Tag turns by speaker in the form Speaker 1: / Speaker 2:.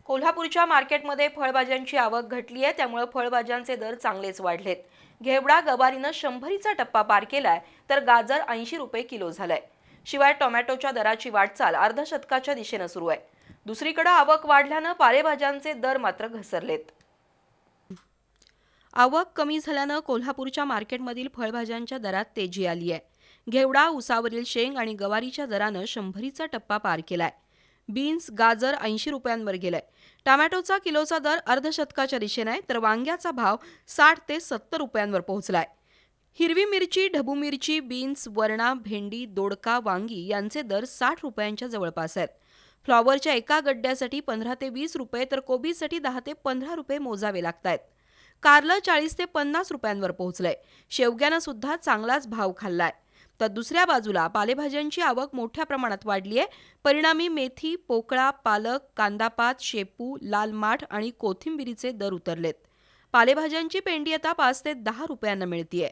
Speaker 1: कोल्हापूरच्या मार्केटमध्ये फळभाज्यांची आवक घटली आहे, त्यामुळे फळभाज्यांचे दर चांगलेच वाढलेत। घेवडा गवारीनं 100चा टप्पा पार केलाय, तर गाजर 80 रुपये किलो झालंय। शिवाय टोमॅटोच्या दराची वाटचाल अर्धशतकाच्या दिशेनं सुरू आहे। दुसरीकडे आवक वाढल्यानं पालेभाज्यांचे दर मात्र घसरलेत। आवक कमी झाल्यानं कोल्हापूरच्या मार्केटमधील फळभाज्यांच्या दरात तेजी आली आहे। घेवडा, उसावरील शेंग आणि गवारीच्या दरानं 100चा टप्पा पार केलाय। बीन्स, गाजर 80 रुपयांवर गेलाय। टोमॅटोचा किलोचा दर अर्धशतकाच्या दिशेने आहे, तर वांग्याचा भाव 60 ते 70 रुपयांवर पोहोचलाय। हिरवी मिरची, ढबू मिरची, बीन्स, वरणा, भेंडी, दोडका, वांगी यांचे दर 60 रुपयांच्या जवळपास आहेत। फ्लॉवरच्या एका गड्ड्यासाठी 15 ते 20 रुपये, तर कोबीसाठी 10 ते 15 रुपये मोजावे लागतायत। कारलं 40 ते 50 रुपयांवर पोहोचलंय। शेवग्यानं सुद्धा चांगलाच भाव खाल्लाय। तर दुसऱ्या बाजूला पालेभाज्यांची आवक मोठ्या प्रमाणात वाढली आहे। परिणामी मेथी, पोकळा, पालक, कांदापात, शेपू, लाल माठ आणि कोथिंबिरीचे दर उतरलेत। पालेभाज्यांची पेंडी आता 5 ते 10 रुपयांना मिळतीये।